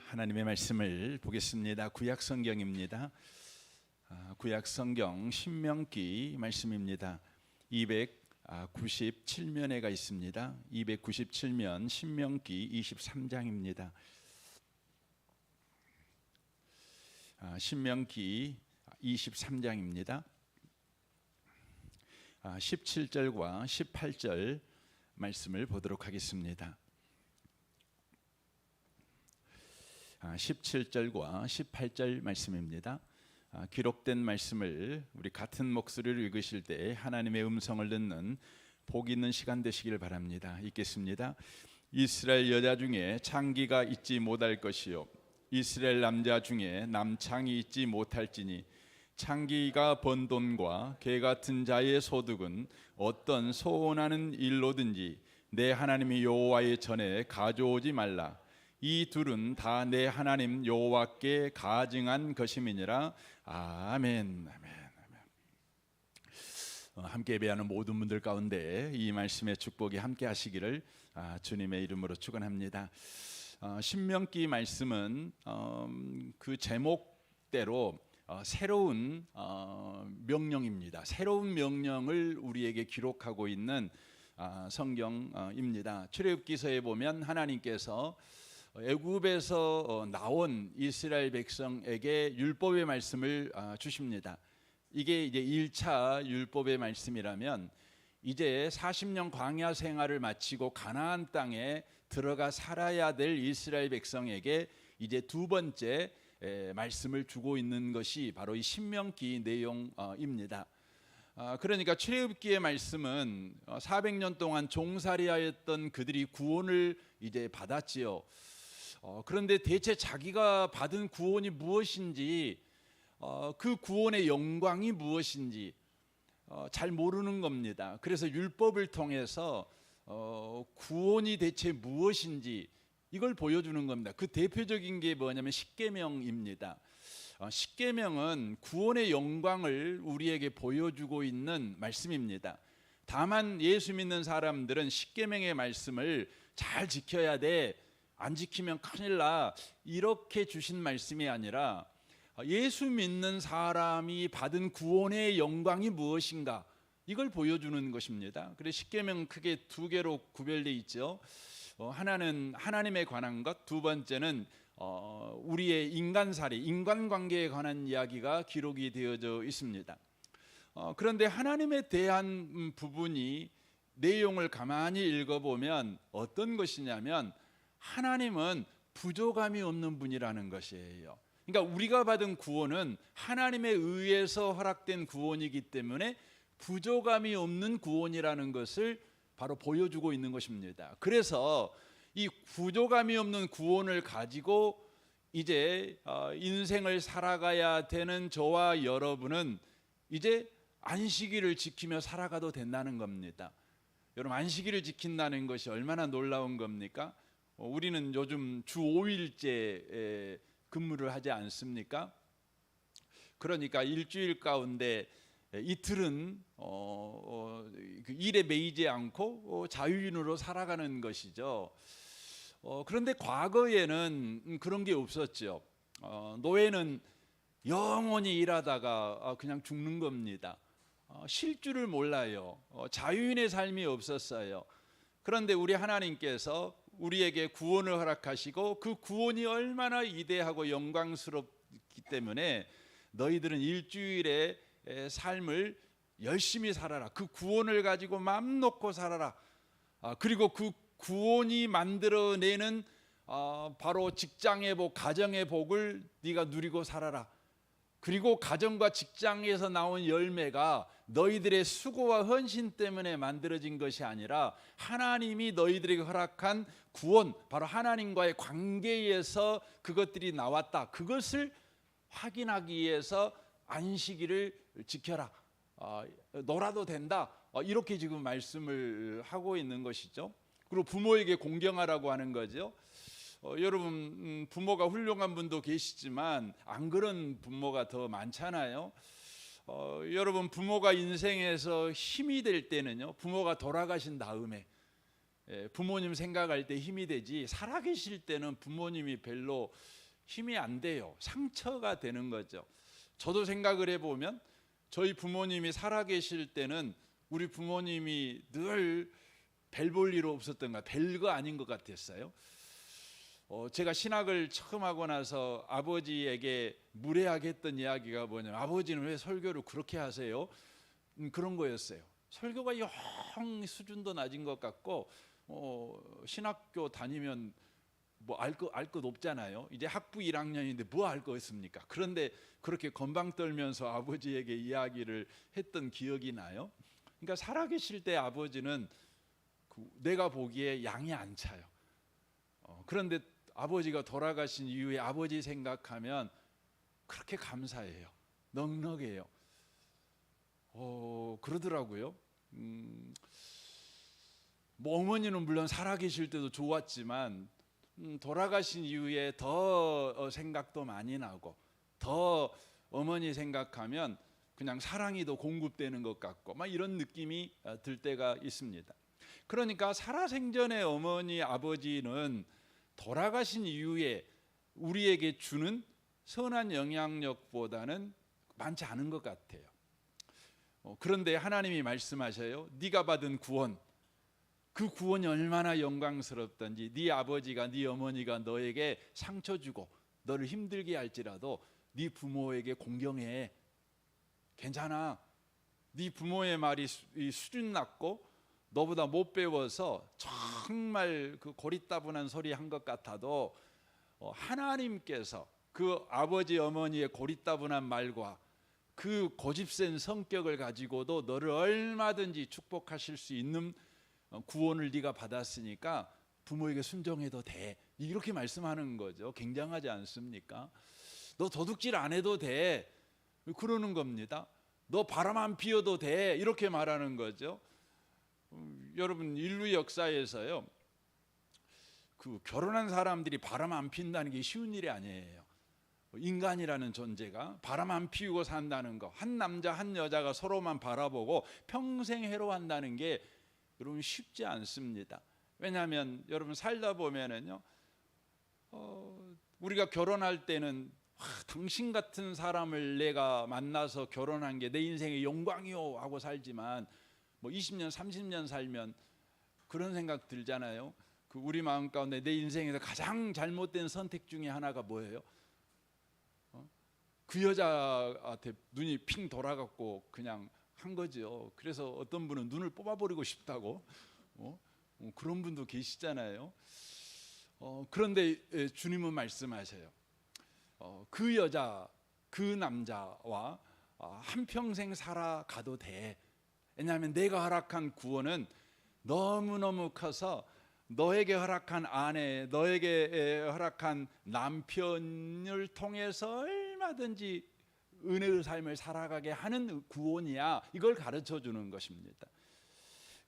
하나님의 말씀을 보겠습니다. 구약 성경입니다. 구약 성경 신명기 말씀입니다. 297면에가 있습니다. 297면 신명기 23장입니다. 신명기 23장입니다. 17절과 18절 말씀을 보도록 하겠습니다. 17절과 18절 말씀입니다. 기록된 말씀을 우리 같은 목소리를 읽으실 때 하나님의 음성을 듣는 복 있는 시간 되시길 바랍니다. 읽겠습니다. 이스라엘 여자 중에 창기가 있지 못할 것이요 이스라엘 남자 중에 남창이 있지 못할지니 창기가 번 돈과 개 같은 자의 소득은 어떤 소원하는 일로든지 내 하나님 여호와의 전에 가져오지 말라. 이 둘은 다 내 하나님 여호와께 가증한 것임이니라. 아멘. 함께 예배하는 모든 분들 가운데 이 말씀의 축복이 함께 하시기를 주님의 이름으로 축원합니다. 신명기 말씀은 그 제목대로 새로운 명령입니다. 새로운 명령을 우리에게 기록하고 있는 성경입니다. 출애굽기서에 보면 하나님께서 애굽에서 나온 이스라엘 백성에게 율법의 말씀을 주십니다. 이게 이제 1차 율법의 말씀이라면 이제 40년 광야 생활을 마치고 가나안 땅에 들어가 살아야 될 이스라엘 백성에게 이제 두 번째 말씀을 주고 있는 것이 바로 이 신명기 내용입니다. 그러니까 출애굽기의 말씀은 400년 동안 종살이하였던 그들이 구원을 이제 받았지요. 그런데 대체 자기가 받은 구원이 무엇인지, 그 구원의 영광이 무엇인지 잘 모르는 겁니다. 그래서 율법을 통해서 구원이 대체 무엇인지 이걸 보여주는 겁니다. 그 대표적인 게 뭐냐면 십계명입니다. 십계명은 구원의 영광을 우리에게 보여주고 있는 말씀입니다. 다만 예수 믿는 사람들은 십계명의 말씀을 잘 지켜야 돼, 안 지키면 큰일 나, 이렇게 주신 말씀이 아니라 예수 믿는 사람이 받은 구원의 영광이 무엇인가 이걸 보여주는 것입니다. 그래서 십계명 크게 두 개로 구별되어 있죠. 하나는 하나님에 관한 것, 두 번째는 우리의 인간살이, 인간관계에 관한 이야기가 기록이 되어져 있습니다. 그런데 하나님에 대한 부분이 내용을 가만히 읽어보면 어떤 것이냐면 하나님은 부족함이 없는 분이라는 것이에요. 그러니까 우리가 받은 구원은 하나님에 의해서 허락된 구원이기 때문에 부족함이 없는 구원이라는 것을 바로 보여주고 있는 것입니다. 그래서 이 부족함이 없는 구원을 가지고 이제 인생을 살아가야 되는 저와 여러분은 이제 안식일을 지키며 살아가도 된다는 겁니다. 여러분, 안식일을 지킨다는 것이 얼마나 놀라운 겁니까? 우리는 요즘 주 5일째 근무를 하지 않습니까? 그러니까 일주일 가운데 이틀은 그 일에 매이지 않고 자유인으로 살아가는 것이죠. 그런데 과거에는 그런 게 없었죠. 노예는 영원히 일하다가 그냥 죽는 겁니다. 쉴 줄을 몰라요. 자유인의 삶이 없었어요. 그런데 우리 하나님께서 우리에게 구원을 허락하시고 그 구원이 얼마나 위대하고 영광스럽기 때문에 너희들은 일주일의 삶을 열심히 살아라. 그 구원을 가지고 마음 놓고 살아라. 그리고 그 구원이 만들어내는 바로 직장의 복, 가정의 복을 네가 누리고 살아라. 그리고 가정과 직장에서 나온 열매가 너희들의 수고와 헌신 때문에 만들어진 것이 아니라 하나님이 너희들에게 허락한 구원, 바로 하나님과의 관계에서 그것들이 나왔다. 그것을 확인하기 위해서 안식일을 지켜라. 놀아도 된다. 이렇게 지금 말씀을 하고 있는 것이죠. 그리고 부모에게 공경하라고 하는 거죠. 여러분, 부모가 훌륭한 분도 계시지만 안 그런 부모가 더 많잖아요. 여러분, 부모가 인생에서 힘이 될 때는요, 부모가 돌아가신 다음에 부모님 생각할 때 힘이 되지, 살아계실 때는 부모님이 별로 힘이 안 돼요. 상처가 되는 거죠. 저도 생각을 해보면 저희 부모님이 살아계실 때는 우리 부모님이 늘 별 볼 일 없었던 것, 별거 아닌 것 같았어요. 제가 신학을 처음 하고 나서 아버지에게 무례하게 했던 이야기가 뭐냐면, 아버지는 왜 설교를 그렇게 하세요? 그런 거였어요. 설교가 영 수준도 낮은 것 같고, 신학교 다니면 뭐 알 것 없잖아요. 이제 학부 1학년인데 뭐 알 거 있습니까? 그런데 그렇게 건방 떨면서 아버지에게 이야기를 했던 기억이 나요. 그러니까 살아계실 때 아버지는 내가 보기에 양이 안 차요. 그런데 아버지가 돌아가신 이후에 아버지 생각하면 그렇게 감사해요. 넉넉해요. 그러더라고요. 뭐 어머니는 물론 살아계실 때도 좋았지만 돌아가신 이후에 더 생각도 많이 나고, 더 어머니 생각하면 그냥 사랑이 더 공급되는 것 같고 막 이런 느낌이 들 때가 있습니다. 그러니까 살아생전의 어머니 아버지는 돌아가신 이후에 우리에게 주는 선한 영향력보다는 많지 않은 것 같아요. 그런데 하나님이 말씀하셔요. 네가 받은 구원, 그 구원이 얼마나 영광스럽던지, 네 아버지가, 네 어머니가 너에게 상처 주고 너를 힘들게 할지라도 네 부모에게 공경해. 괜찮아. 네 부모의 말이 수준 낮고 너보다 못 배워서 정말 그 고리따분한 소리 한 것 같아도 하나님께서 그 아버지 어머니의 고리따분한 말과 그 고집센 성격을 가지고도 너를 얼마든지 축복하실 수 있는 구원을 네가 받았으니까 부모에게 순종해도 돼. 이렇게 말씀하는 거죠. 굉장하지 않습니까? 너 도둑질 안 해도 돼. 그러는 겁니다. 너 바람 안 피워도 돼. 이렇게 말하는 거죠. 여러분, 인류 역사에서요, 그 결혼한 사람들이 바람 안 핀다는 게 쉬운 일이 아니에요. 인간이라는 존재가 바람 안 피우고 산다는 거, 한 남자 한 여자가 서로만 바라보고 평생 해로한다는 게 여러분 쉽지 않습니다. 왜냐하면 여러분 살다 보면은요, 우리가 결혼할 때는 당신 같은 사람을 내가 만나서 결혼한 게 내 인생의 영광이요 하고 살지만, 뭐 20년 30년 살면 그런 생각 들잖아요. 그 우리 마음 가운데 내 인생에서 가장 잘못된 선택 중에 하나가 뭐예요? 그 여자한테 눈이 핑 돌아갔고 그냥 한 거죠. 그래서 어떤 분은 눈을 뽑아버리고 싶다고 그런 분도 계시잖아요. 그런데 주님은 말씀하셔요. 그 여자, 그 남자와 한평생 살아가도 돼. 왜냐하면 내가 허락한 구원은 너무너무 커서 너에게 허락한 아내, 너에게 허락한 남편을 통해서 얼마든지 은혜의 삶을 살아가게 하는 구원이야. 이걸 가르쳐 주는 것입니다.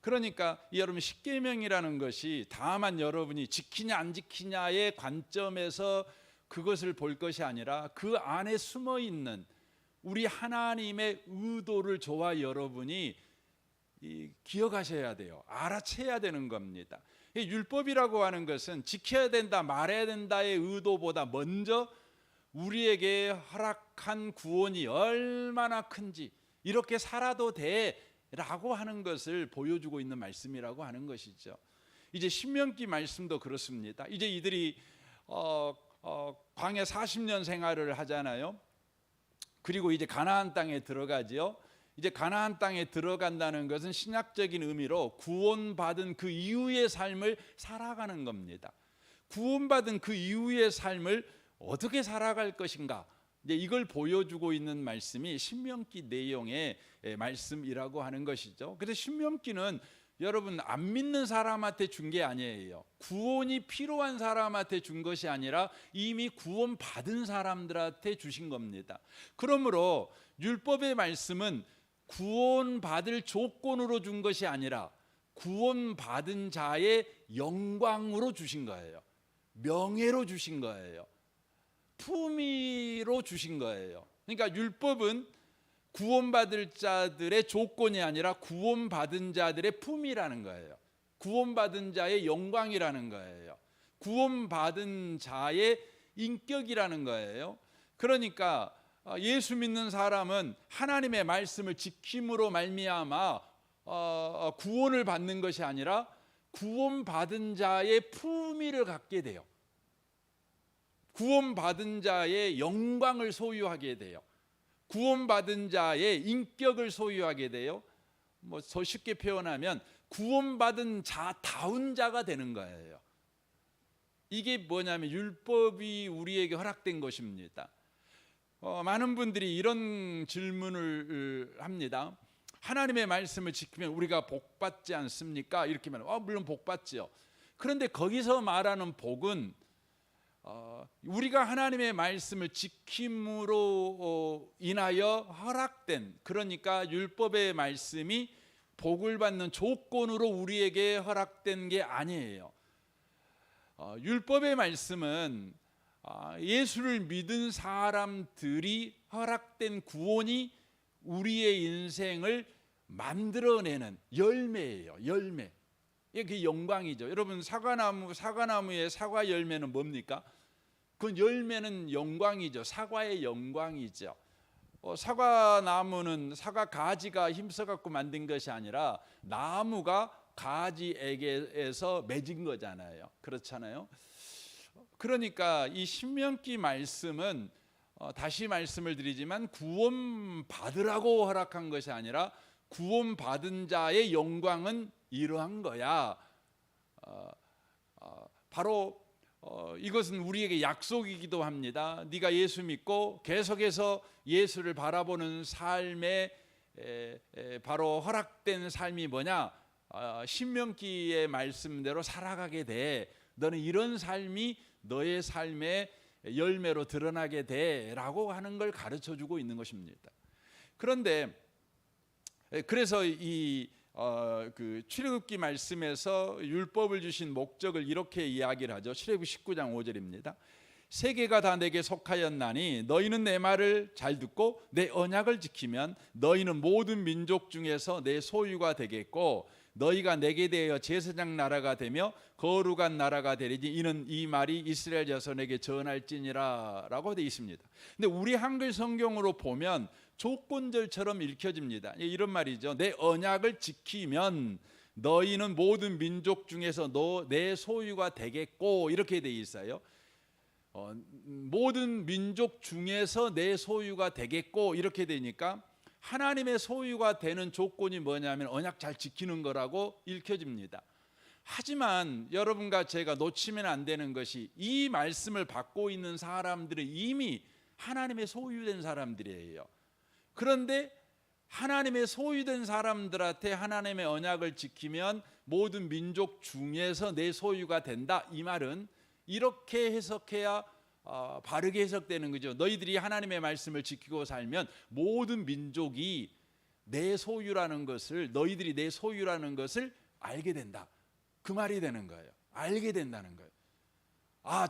그러니까 여러분, 십계명이라는 것이 다만 여러분이 지키냐 안 지키냐의 관점에서 그것을 볼 것이 아니라 그 안에 숨어 있는 우리 하나님의 의도를 저와 여러분이 기억하셔야 돼요. 알아채야 되는 겁니다. 율법이라고 하는 것은 지켜야 된다, 말해야 된다의 의도보다 먼저 우리에게 허락한 구원이 얼마나 큰지, 이렇게 살아도 돼라고 하는 것을 보여주고 있는 말씀이라고 하는 것이죠. 이제 신명기 말씀도 그렇습니다. 이제 이들이 광야 40년 생활을 하잖아요. 그리고 이제 가나안 땅에 들어가지요. 이제 가나안 땅에 들어간다는 것은 신약적인 의미로 구원받은 그 이후의 삶을 살아가는 겁니다. 구원받은 그 이후의 삶을 어떻게 살아갈 것인가, 이제 이걸 보여주고 있는 말씀이 신명기 내용의 말씀이라고 하는 것이죠. 그래서 신명기는 여러분 안 믿는 사람한테 준 게 아니에요. 구원이 필요한 사람한테 준 것이 아니라 이미 구원받은 사람들한테 주신 겁니다. 그러므로 율법의 말씀은 구원받을 조건으로 준 것이 아니라 구원받은 자의 영광으로 주신 거예요. 명예로 주신 거예요. 품위로 주신 거예요. 그러니까 율법은 구원받을 자들의 조건이 아니라 구원받은 자들의 품위라는 거예요. 구원받은 자의 영광이라는 거예요. 구원받은 자의 인격이라는 거예요. 그러니까 예수 믿는 사람은 하나님의 말씀을 지킴으로 말미암아 구원을 받는 것이 아니라 구원받은 자의 품위를 갖게 돼요. 구원받은 자의 영광을 소유하게 돼요. 구원받은 자의 인격을 소유하게 돼요. 더 쉽게 표현하면 구원받은 자다운 자가 되는 거예요. 이게 뭐냐면 율법이 우리에게 허락된 것입니다. 많은 분들이 이런 질문을 합니다. 하나님의 말씀을 지키면 우리가 복받지 않습니까? 이렇게 말하면 물론 복받지요. 그런데 거기서 말하는 복은 우리가 하나님의 말씀을 지킴으로 인하여 허락된, 그러니까 율법의 말씀이 복을 받는 조건으로 우리에게 허락된 게 아니에요. 율법의 말씀은 예수를 믿은 사람들이 허락된 구원이 우리의 인생을 만들어내는 열매예요. 열매. 이게 영광이죠. 여러분 사과나무의 사과 열매는 뭡니까? 그 열매는 영광이죠. 사과의 영광이죠. 사과나무는 사과 가지가 힘써갖고 만든 것이 아니라 나무가 가지에게서 맺은 거잖아요. 그렇잖아요. 그러니까 이 신명기 말씀은 다시 말씀을 드리지만 구원 받으라고 허락한 것이 아니라 구원 받은 자의 영광은 이러한 거야. 바로 이것은 우리에게 약속이기도 합니다. 네가 예수 믿고 계속해서 예수를 바라보는 삶에 바로 허락된 삶이 뭐냐? 신명기의 말씀대로 살아가게 돼. 너는 이런 삶이 너의 삶의 열매로 드러나게 돼라고 하는 걸 가르쳐주고 있는 것입니다. 그런데 그래서 그 출애굽기 말씀에서 율법을 주신 목적을 이렇게 이야기를 하죠. 출애굽기 19장 5절입니다. 세계가 다 내게 속하였나니 너희는 내 말을 잘 듣고 내 언약을 지키면 너희는 모든 민족 중에서 내 소유가 되겠고 너희가 내게 대하여 제사장 나라가 되며 거룩한 나라가 되리니 이는 이 말이 이스라엘 자손에게 전할지니라 라고 되어 있습니다. 근데 우리 한글 성경으로 보면 조건절처럼 읽혀집니다. 이런 말이죠. 내 언약을 지키면 너희는 모든 민족 중에서 내 소유가 되겠고 이렇게 되어 있어요. 모든 민족 중에서 내 소유가 되겠고 이렇게 되니까 하나님의 소유가 되는 조건이 뭐냐면 언약 잘 지키는 거라고 읽혀집니다. 하지만 여러분과 제가 놓치면 안 되는 것이 이 말씀을 받고 있는 사람들은 이미 하나님의 소유된 사람들이에요. 그런데 하나님의 소유된 사람들한테 하나님의 언약을 지키면 모든 민족 중에서 내 소유가 된다. 이 말은 이렇게 해석해야 바르게 해석되는 거죠. 너희들이 하나님의 말씀을 지키고 살면 모든 민족이 내 소유라는 것을, 너희들이 내 소유라는 것을 알게 된다. 그 말이 되는 거예요. 알게 된다는 거예요.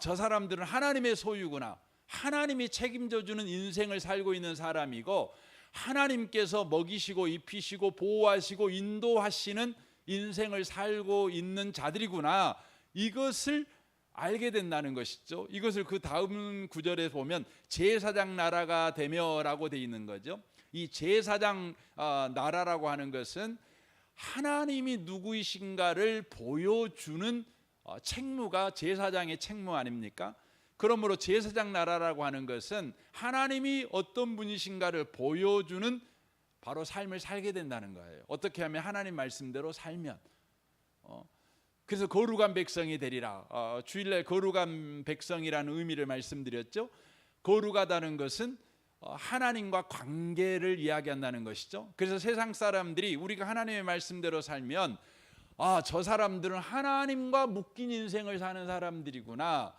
저 사람들은 하나님의 소유구나. 하나님이 책임져 주는 인생을 살고 있는 사람이고 하나님께서 먹이시고 입히시고 보호하시고 인도하시는 인생을 살고 있는 자들이구나. 이것을 알게 된다는 것이죠. 이것을 그 다음 구절에 보면 제사장 나라가 되며라고 되어 있는 거죠. 이 제사장 나라라고 하는 것은 하나님이 누구이신가를 보여주는 책무가 제사장의 책무 아닙니까? 그러므로 제사장 나라라고 하는 것은 하나님이 어떤 분이신가를 보여주는 바로 삶을 살게 된다는 거예요. 어떻게 하면 하나님 말씀대로 살면. 그래서 거룩한 백성이 되리라. 주일날 거룩한 백성이라는 의미를 말씀드렸죠. 거룩하다는 것은 하나님과 관계를 이야기한다는 것이죠. 그래서 세상 사람들이 우리가 하나님의 말씀대로 살면 저 사람들은 하나님과 묶인 인생을 사는 사람들이구나.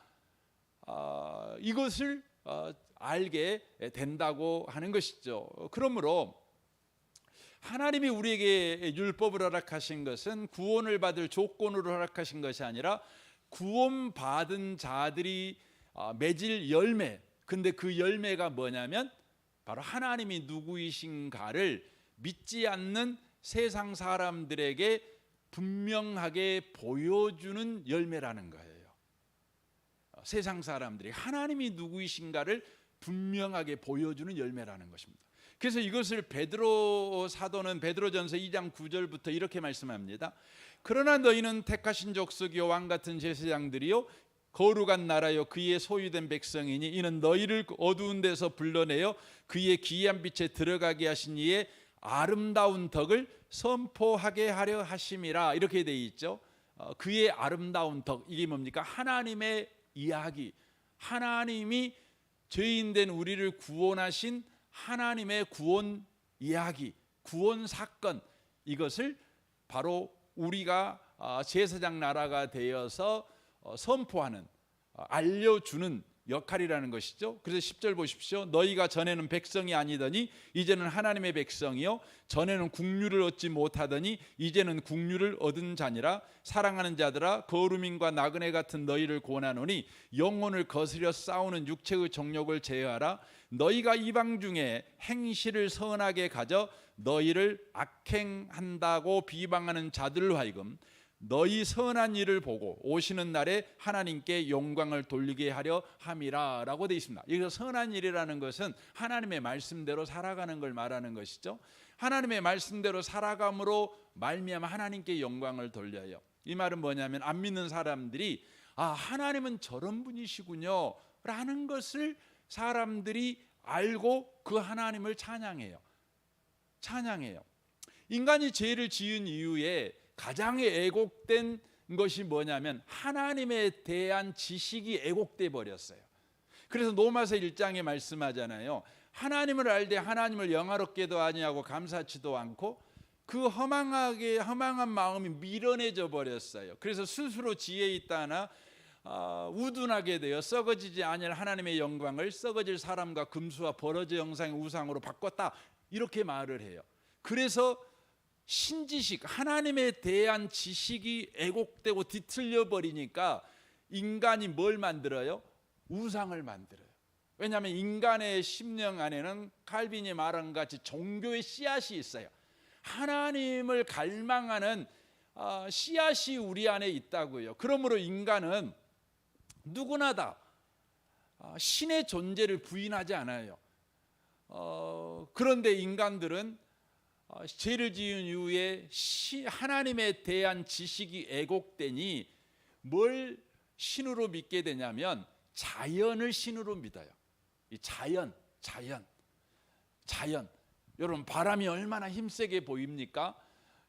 이것을 알게 된다고 하는 것이죠. 그러므로 하나님이 우리에게 율법을 허락하신 것은 구원을 받을 조건으로 허락하신 것이 아니라 구원받은 자들이 맺을 열매. 근데 그 열매가 뭐냐면 바로 하나님이 누구이신가를 믿지 않는 세상 사람들에게 분명하게 보여주는 열매라는 거예요. 세상 사람들이 하나님이 누구이신가를 분명하게 보여주는 열매라는 것입니다. 그래서 이것을 베드로 사도는 베드로전서 2장 9절부터 이렇게 말씀합니다. 그러나 너희는 택하신 족속이요 왕 같은 제사장들이요 거룩한 나라요 그의 소유된 백성이니 이는 너희를 어두운 데서 불러내어 그의 기이한 빛에 들어가게 하신 이의 아름다운 덕을 선포하게 하려 하심이라. 이렇게 되어 있죠. 그의 아름다운 덕, 이게 뭡니까? 하나님의 이야기, 하나님이 죄인된 우리를 구원하신 하나님의 구원 이야기, 구원 사건, 이것을 바로 우리가 제사장 나라가 되어서 선포하는, 알려주는 역할이라는 것이죠. 그래서 10절 보십시오. 너희가 전에는 백성이 아니더니 이제는 하나님의 백성이요 전에는 국류를 얻지 못하더니 이제는 국류를 얻은 자니라. 사랑하는 자들아 거루민과 나그네 같은 너희를 권하노니 영혼을 거스려 싸우는 육체의 정욕을 제어하라. 너희가 이방 중에 행실을 선하게 가져 너희를 악행한다고 비방하는 자들로 하여금 너희 선한 일을 보고 오시는 날에 하나님께 영광을 돌리게 하려 함이라 라고 되어 있습니다. 여기서 선한 일이라는 것은 하나님의 말씀대로 살아가는 걸 말하는 것이죠. 하나님의 말씀대로 살아감으로 말미암아 하나님께 영광을 돌려요. 이 말은 뭐냐면 안 믿는 사람들이 하나님은 저런 분이시군요 라는 것을 사람들이 알고 그 하나님을 찬양해요. 인간이 죄를 지은 이후에 가장 애곡된 것이 뭐냐면 하나님에 대한 지식이 애곡돼 버렸어요. 그래서 로마서 1장에 말씀하잖아요. 하나님을 알되 하나님을 영화롭게도 아니하고 감사치도 않고 그 허망한 마음이 미련해져 버렸어요. 그래서 스스로 지혜 있다나 우둔하게 되어 썩어지지 아니할 하나님의 영광을 썩어질 사람과 금수와 버러지 형상의 우상으로 바꿨다, 이렇게 말을 해요. 그래서 신지식, 하나님에 대한 지식이 애곡되고 뒤틀려 버리니까 인간이 뭘 만들어요? 우상을 만들어요. 왜냐하면 인간의 심령 안에는 칼빈이 말한 같이 종교의 씨앗이 있어요. 하나님을 갈망하는 씨앗이 우리 안에 있다고요. 그러므로 인간은 누구나 다 신의 존재를 부인하지 않아요. 그런데 인간들은 죄를 지은 이후에 하나님에 대한 지식이 애곡되니 뭘 신으로 믿게 되냐면 자연을 신으로 믿어요. 이 자연. 여러분, 바람이 얼마나 힘세게 보입니까?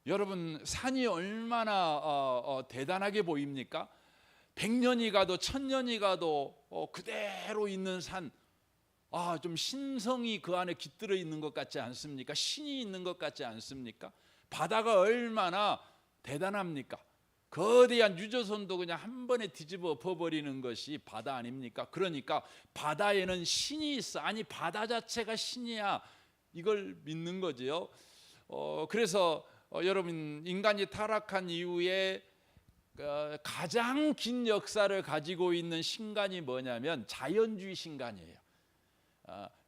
여러분, 산이 얼마나 대단하게 보입니까? 100년이 가도 1000년이 가도 그대로 있는 산, 좀 신성이 그 안에 깃들어 있는 것 같지 않습니까? 신이 있는 것 같지 않습니까? 바다가 얼마나 대단합니까? 거대한 유조선도 그냥 한 번에 뒤집어 엎어버리는 것이 바다 아닙니까? 그러니까 바다에는 신이 있어. 아니, 바다 자체가 신이야. 이걸 믿는 거지요. 그래서 여러분, 인간이 타락한 이후에 가장 긴 역사를 가지고 있는 신간이 뭐냐면 자연주의 신간이에요.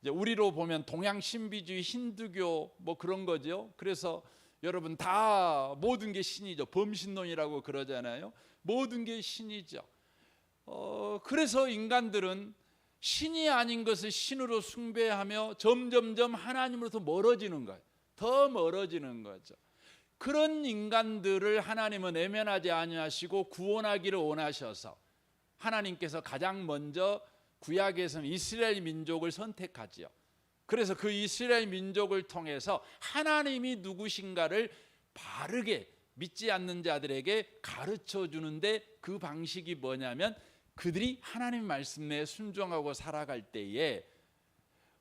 이제 우리로 보면 동양 신비주의, 힌두교 뭐 그런 거죠. 그래서 여러분, 다 모든 게 신이죠. 범신론이라고 그러잖아요. 모든 게 신이죠. 그래서 인간들은 신이 아닌 것을 신으로 숭배하며 점점점 하나님으로부터 멀어지는 거예요. 더 멀어지는 거죠. 그런 인간들을 하나님은 외면하지 아니하시고 구원하기를 원하셔서 하나님께서 가장 먼저 구약에서는 이스라엘 민족을 선택하지요. 그래서 그 이스라엘 민족을 통해서 하나님이 누구신가를 바르게 믿지 않는 자들에게 가르쳐 주는데, 그 방식이 뭐냐면 그들이 하나님 말씀에 순종하고 살아갈 때에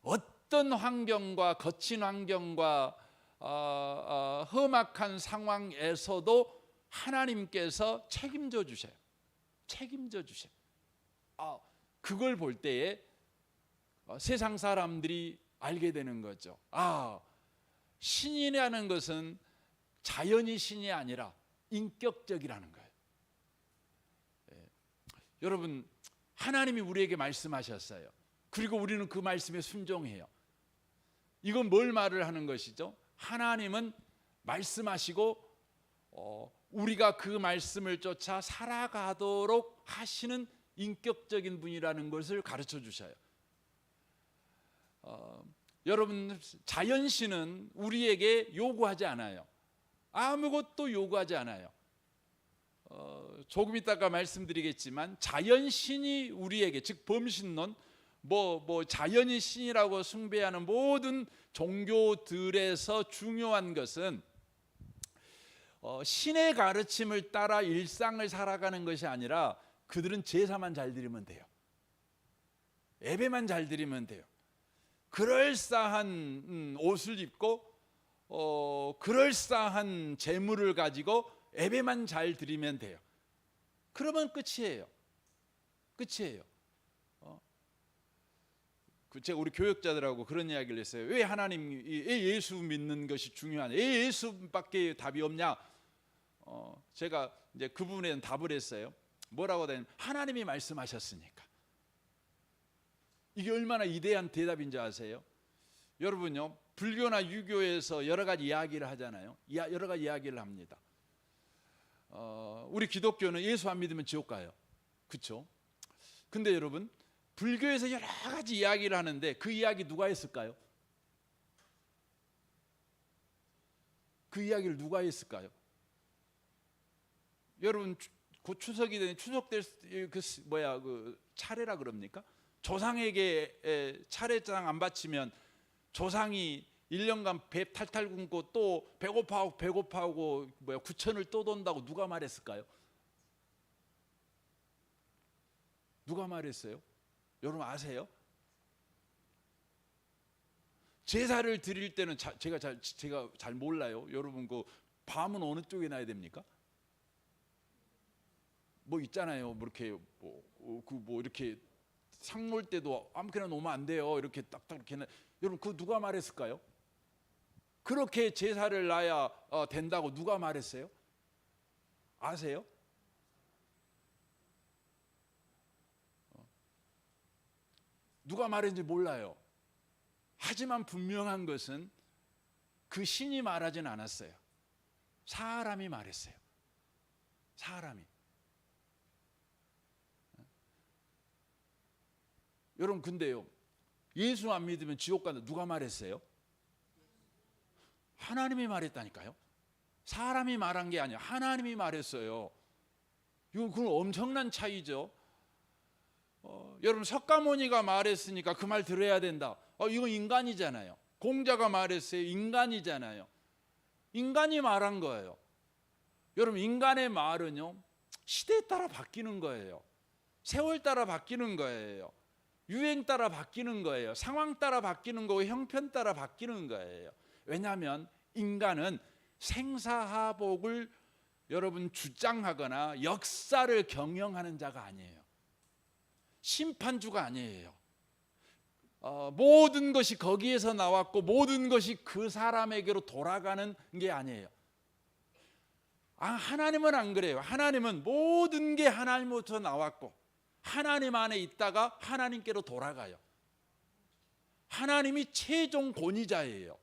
어떤 환경과 거친 환경과 험악한 상황에서도 하나님께서 책임져 주셔요. 그걸 볼 때에 세상 사람들이 알게 되는 거죠. 신이라는 것은 자연이 신이 아니라 인격적이라는 거예요. 여러분, 하나님이 우리에게 말씀하셨어요. 그리고 우리는 그 말씀에 순종해요. 이건 뭘 말을 하는 것이죠? 하나님은 말씀하시고 우리가 그 말씀을 쫓아 살아가도록 하시는 인격적인 분이라는 것을 가르쳐 주셔요. 여러분, 자연신은 우리에게 요구하지 않아요. 아무것도 요구하지 않아요. 조금 이따가 말씀드리겠지만 자연신이 우리에게, 즉 범신론, 자연이 신이라고 숭배하는 모든 종교들에서 중요한 것은 신의 가르침을 따라 일상을 살아가는 것이 아니라 그들은 제사만 잘 드리면 돼요. 예배만 잘 드리면 돼요. 그럴싸한 옷을 입고 그럴싸한 재물을 가지고 예배만 잘 드리면 돼요. 그러면 끝이에요. 끝이에요. 제가 우리 교역자들하고 그런 이야기를 했어요. 왜 예수 믿는 것이 중요하냐? 왜 예수밖에 답이 없냐? 제가 이제 그 부분에 대한 답을 했어요. 뭐라고 하냐면 하나님이 말씀하셨으니까. 이게 얼마나 위대한 대답인지 아세요? 여러분요, 불교나 유교에서 여러 가지 이야기를 하잖아요. 여러 가지 이야기를 합니다. 우리 기독교는 예수 안 믿으면 지옥 가요. 그렇죠? 근데 여러분, 불교에서 여러 가지 이야기를 하는데 그 이야기 누가 했을까요? 그 이야기를 누가 했을까요? 여러분, 곧 추석이 되니 추석될 그 차례라 그럽니까? 조상에게 차례장 안 바치면 조상이 1년간 배 탈탈 굶고 또 배고파하고 구천을 또 돈다고 누가 말했을까요? 누가 말했어요? 여러분 아세요? 제사를 드릴 때는 제가 잘 몰라요. 여러분 그 밤은 어느 쪽에 놔야 됩니까? 있잖아요. 이렇게 상 놓을 때도 아무렇게나 놓으면 안 돼요. 이렇게 딱딱 이렇게. 여러분 그거 누가 말했을까요? 그렇게 제사를 놔야 된다고 누가 말했어요? 아세요? 누가 말했는지 몰라요. 하지만 분명한 것은 그 신이 말하진 않았어요. 사람이 말했어요. 사람이. 여러분 근데요, 예수 안 믿으면 지옥 간다 누가 말했어요? 하나님이 말했다니까요. 사람이 말한 게 아니야. 하나님이 말했어요. 그건 엄청난 차이죠. 여러분 석가모니가 말했으니까 그 말 들어야 된다. 이건 인간이잖아요. 공자가 말했어요. 인간이잖아요. 인간이 말한 거예요. 여러분 인간의 말은요, 시대에 따라 바뀌는 거예요. 세월 따라 바뀌는 거예요. 유행 따라 바뀌는 거예요. 상황 따라 바뀌는 거고 형편 따라 바뀌는 거예요. 왜냐하면 인간은 생사하복을 여러분 주장하거나 역사를 경영하는 자가 아니에요. 심판주가 아니에요. 모든 것이 거기에서 나왔고 모든 것이 그 사람에게로 돌아가는 게 아니에요. 하나님은 안 그래요. 하나님은 모든 게 하나님으로부터 나왔고 하나님 안에 있다가 하나님께로 돌아가요. 하나님이 최종 권위자예요.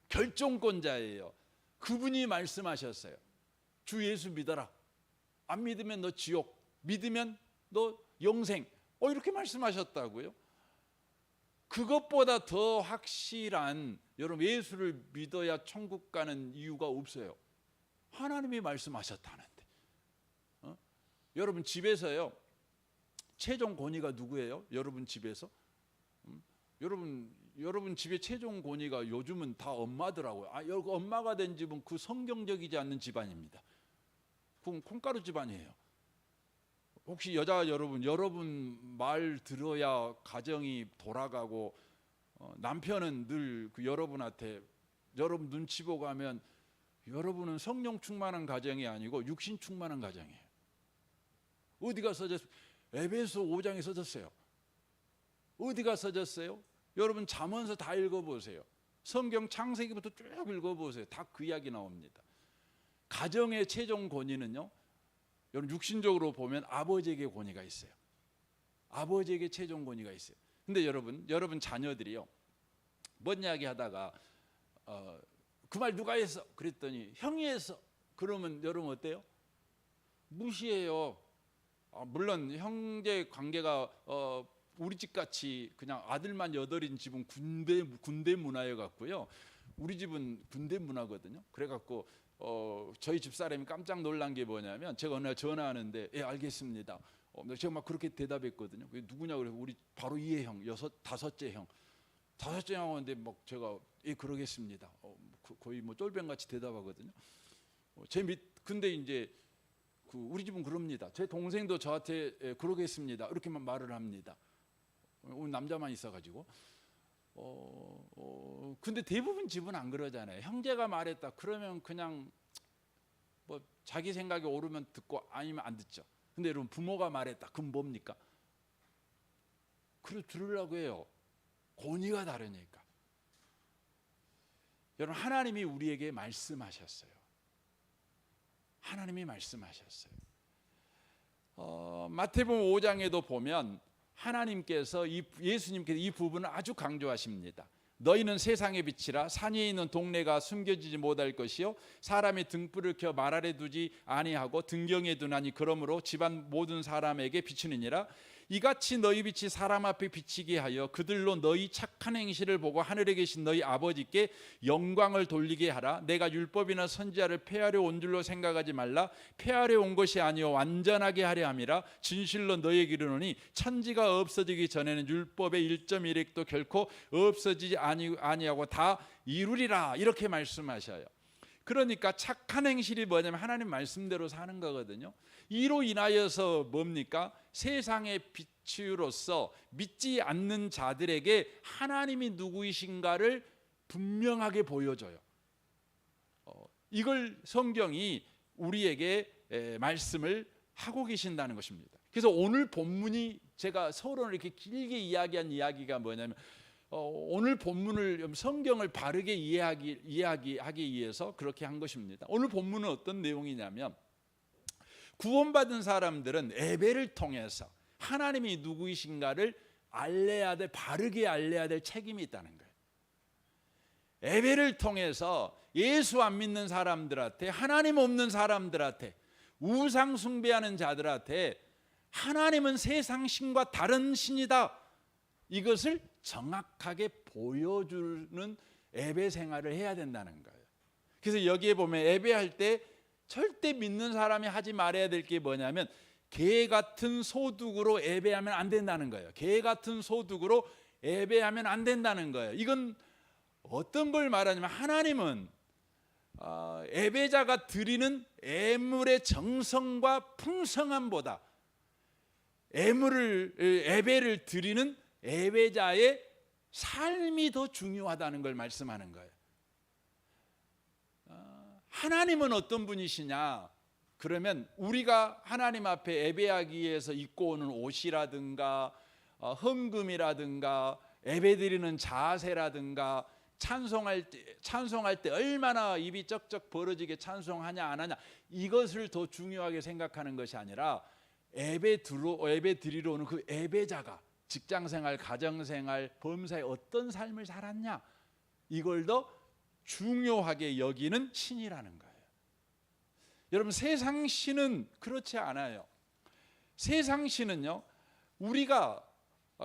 결정권자예요. 그분이 말씀하셨어요. 주 예수 믿어라. 안 믿으면 너 지옥, 믿으면 너 영생. 이렇게 말씀하셨다고요. 그것보다 더 확실한, 여러분 예수를 믿어야 천국 가는 이유가 없어요. 하나님이 말씀하셨다는데. 여러분 집에서요, 최종 권위가 누구예요? 여러분 집에서? 여러분 집의 최종 권위가 요즘은 다 엄마더라고요. 엄마가 된 집은 그 성경적이지 않는 집안입니다. 그건 콩가루 집안이에요. 혹시 여자 여러분 말 들어야 가정이 돌아가고, 남편은 늘 그 여러분한테 여러분 눈치 보고 하면 여러분은 성령 충만한 가정이 아니고 육신 충만한 가정이에요. 어디가 써졌어요? 에베소 5장에 써졌어요. 어디가 써졌어요? 여러분 잠언서 다 읽어보세요. 성경 창세기부터 쭉 읽어보세요. 다 그 이야기 나옵니다. 가정의 최종 권위는요, 여러분 육신적으로 보면 아버지에게 권위가 있어요. 아버지에게 최종 권위가 있어요. 근데 여러분 자녀들이요, 뭔 이야기 하다가 그 말 누가 했어? 그랬더니 형이 했어. 그러면 여러분 어때요? 무시해요. 물론 형제 관계가 우리 집 같이 그냥 아들만 8인 집은 군대 문화여 갖고요. 우리 집은 군대 문화거든요. 그래 갖고 저희 집 사람이 깜짝 놀란 게 뭐냐면, 제가 어느 날 전화하는데 예 알겠습니다. 제가 막 그렇게 대답했거든요. 그게 누구냐 그래서 우리 바로 이해 형, 다섯째 형 하는데 막 제가 예 그러겠습니다. 거의 뭐 쫄병같이 대답하거든요. 근데 이제 우리 집은 그럽니다. 제 동생도 저한테 예, 그러겠습니다. 이렇게만 말을 합니다. 오늘 남자만 있어가지고. 근데 대부분 집은 안 그러잖아요. 형제가 말했다 그러면 그냥 뭐 자기 생각이 옳으면 듣고 아니면 안 듣죠. 근데 여러분 부모가 말했다 그럼 뭡니까? 그걸 들으려고 해요. 권위가 다르니까. 여러분 하나님이 우리에게 말씀하셨어요. 하나님이 말씀하셨어요. 마태복음 5장에도 보면 하나님께서 예수님께서 이 부분을 아주 강조하십니다. 너희는 세상의 빛이라. 산에 있는 동네가 숨겨지지 못할 것이요 사람이 등불을 켜 말 아래 두지 아니하고 등경에 두나니 그러므로 집안 모든 사람에게 비추느니라. 이같이 너희 빛이 사람 앞에 비치게 하여 그들로 너희 착한 행실을 보고 하늘에 계신 너희 아버지께 영광을 돌리게 하라. 내가 율법이나 선지자를 폐하려 온 줄로 생각하지 말라. 폐하려 온 것이 아니요 완전하게 하려 함이라. 진실로 너희에게 이르노니 천지가 없어지기 전에는 율법의 1.1획도 결코 없어지지 아니하고 다 이루리라. 이렇게 말씀하셔요. 그러니까 착한 행실이 뭐냐면 하나님 말씀대로 사는 거거든요. 이로 인하여서 뭡니까? 세상의 빛으로서 믿지 않는 자들에게 하나님이 누구이신가를 분명하게 보여줘요. 이걸 성경이 우리에게 말씀을 하고 계신다는 것입니다. 그래서 오늘 본문이 제가 서론을 이렇게 길게 이야기한 이야기가 뭐냐면 오늘 본문을 성경을 바르게 이해하기 위해서 그렇게 한 것입니다. 오늘 본문은 어떤 내용이냐면 구원받은 사람들은 예배를 통해서 하나님이 누구이신가를 바르게 알려야 될 책임이 있다는 거예요. 예배를 통해서 예수 안 믿는 사람들한테, 하나님 없는 사람들한테, 우상 숭배하는 자들한테 하나님은 세상 신과 다른 신이다, 이것을 정확하게 보여주는 예배 생활을 해야 된다는 거예요. 그래서 여기에 보면 예배할 때 절대 믿는 사람이 하지 말아야 될 게 뭐냐면 개 같은 소득으로 예배하면 안 된다는 거예요. 개 같은 소득으로 예배하면 안 된다는 거예요. 이건 어떤 걸 말하냐면 하나님은 예배자가 드리는 예물의 정성과 풍성함보다 예배를 드리는 예배자의 삶이 더 중요하다는 걸 말씀하는 거예요. 하나님은 어떤 분이시냐? 그러면 우리가 하나님 앞에 예배하기 위해서 입고 오는 옷이라든가 헌금이라든가 예배드리는 자세라든가 찬송할 때 얼마나 입이 쩍쩍 벌어지게 찬송하냐 안 하냐, 이것을 더 중요하게 생각하는 것이 아니라 예배 드리러 오는 그 예배자가 직장생활, 가정생활, 범사에 어떤 삶을 살았냐, 이걸 더 중요하게 여기는 신이라는 거예요. 여러분 세상 신은 그렇지 않아요. 세상 신은요, 우리가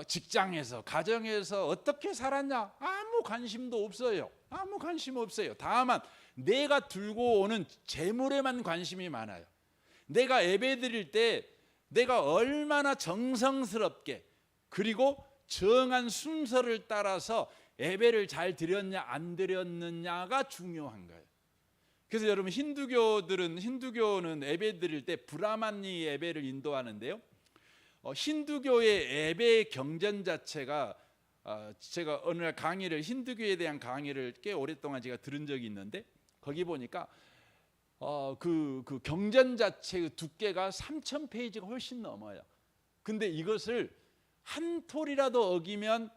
직장에서 가정에서 어떻게 살았냐 아무 관심도 없어요. 아무 관심 없어요. 다만 내가 들고 오는 재물에만 관심이 많아요. 내가 예배 드릴 때 내가 얼마나 정성스럽게 그리고 정한 순서를 따라서 예배를 잘 드렸냐 안 드렸느냐가 중요한 거예요. 그래서 여러분 힌두교는 예배 드릴 때 브라만니 예배를 인도하는데요. 힌두교의 예배 경전 자체가 제가 어느 날 힌두교에 대한 강의를 꽤 오랫동안 제가 들은 적이 있는데 거기 보니까 그 경전 자체의 두께가 3,000페이지가 훨씬 넘어요. 근데 이것을 한 톨이라도 어기면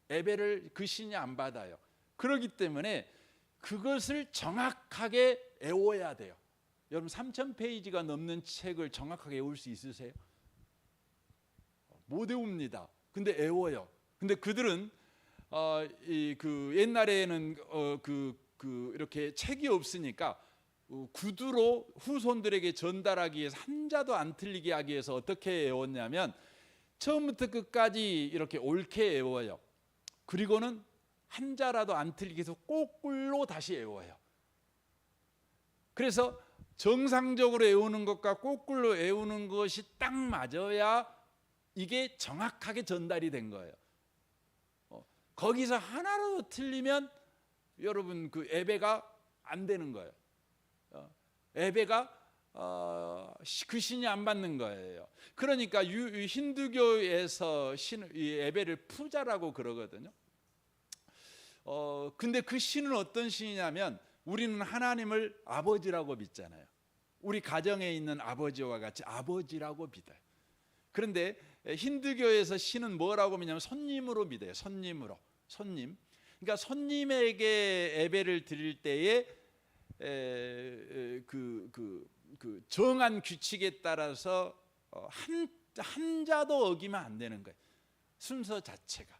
예배를 그 신이 안 받아요. 그렇기 때문에 그것을 정확하게 외워야 돼요. 여러분 3,000페이지가 넘는 책을 정확하게 외울 수 있으세요? 못 외웁니다. 근데 외워요. 근데 그들은 옛날에는 이렇게 책이 없으니까 구두로 후손들에게 전달하기 위해서 한자도 안 틀리게 하기 위해서 어떻게 외웠냐면 처음부터 끝까지 이렇게 옳게 외워요. 그리고는 한자라도 안 틀리게 해서 거꾸로 다시 외워요. 그래서 정상적으로 외우는 것과 거꾸로 외우는 것이 딱 맞아야 이게 정확하게 전달이 된 거예요. 거기서 하나라도 틀리면 여러분 그 예배가 안 되는 거예요. 예배가 그 신이 안 받는 거예요. 그러니까 힌두교에서 예배를 푸자라고 그러거든요. 근데 그 신은 어떤 신이냐면 우리는 하나님을 아버지라고 믿잖아요. 우리 가정에 있는 아버지와 같이 아버지라고 믿어요. 그런데 힌두교에서 신은 뭐라고 믿냐면 손님으로 믿어요. 손님으로. 손님. 그러니까 손님에게 예배를 드릴 때에 그 정한 규칙에 따라서 한자도 어기면 안 되는 거예요. 순서 자체가.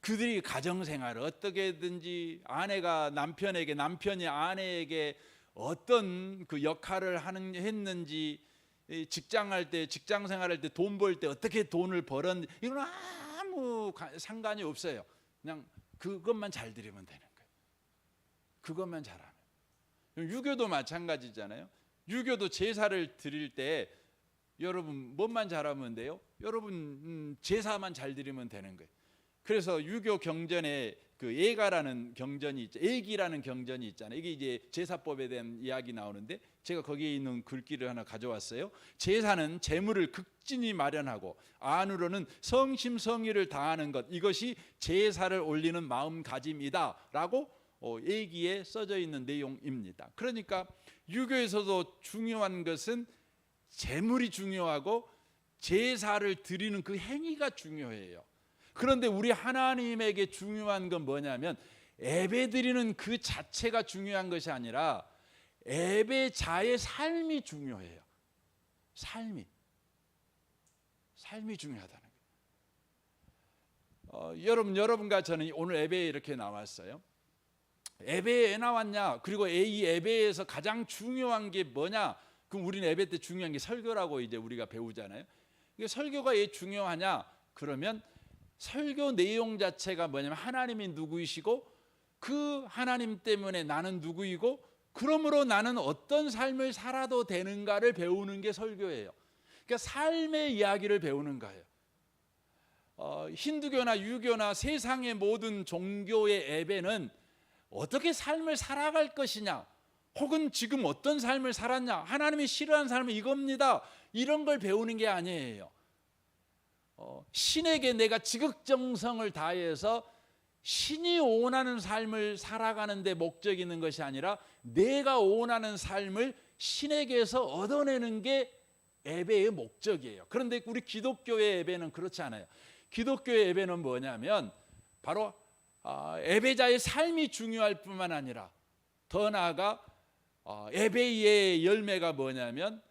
그들이 가정생활을 어떻게든지 아내가 남편에게, 남편이 아내에게 어떤 그 역할을 했는지, 직장할 때, 직장생활할 때, 돈 벌 때 어떻게 돈을 벌었는지 이건 아무 상관이 없어요. 그냥 그것만 잘 드리면 되는 거예요. 그것만 잘하면. 유교도 마찬가지잖아요. 유교도 제사를 드릴 때 여러분 뭐만 잘하면 돼요? 여러분 제사만 잘 드리면 되는 거예요. 그래서 유교 경전에 그 예가라는 경전이 있죠. 예기라는 경전이 있잖아요. 이게 이제 제사법에 대한 이야기 나오는데 제가 거기에 있는 글귀를 하나 가져왔어요. 제사는 재물을 극진히 마련하고 안으로는 성심성의를 다하는 것, 이것이 제사를 올리는 마음가짐이다라고 예기에 써져 있는 내용입니다. 그러니까 유교에서도 중요한 것은 재물이 중요하고 제사를 드리는 그 행위가 중요해요. 그런데 우리 하나님에게 중요한 건 뭐냐면 예배드리는 그 자체가 중요한 것이 아니라 예배자의 삶이 중요해요. 삶이 중요하다는 거예요. 여러분과 저는 오늘 예배에 이렇게 나왔어요. 예배에 왜 나왔냐? 그리고 이 예배에서 가장 중요한 게 뭐냐? 그럼 우리는 예배 때 중요한 게 설교라고 이제 우리가 배우잖아요. 이게 설교가 왜 중요하냐? 그러면 설교 내용 자체가 뭐냐면 하나님이 누구이시고 그 하나님 때문에 나는 누구이고 그러므로 나는 어떤 삶을 살아도 되는가를 배우는 게 설교예요. 그러니까 삶의 이야기를 배우는 거예요. 힌두교나 유교나 세상의 모든 종교의 예배는 어떻게 삶을 살아갈 것이냐, 혹은 지금 어떤 삶을 살았냐, 하나님이 싫어하는 삶은 이겁니다, 이런 걸 배우는 게 아니에요. 신에게 내가 지극정성을 다해서 신이 원하는 삶을 살아가는 데 목적이 있는 것이 아니라 내가 원하는 삶을 신에게서 얻어내는 게 예배의 목적이에요. 그런데 우리 기독교의 예배는 그렇지 않아요. 기독교의 예배는 뭐냐면 바로 예배자의 삶이 중요할 뿐만 아니라 더 나아가 예배의 열매가 뭐냐면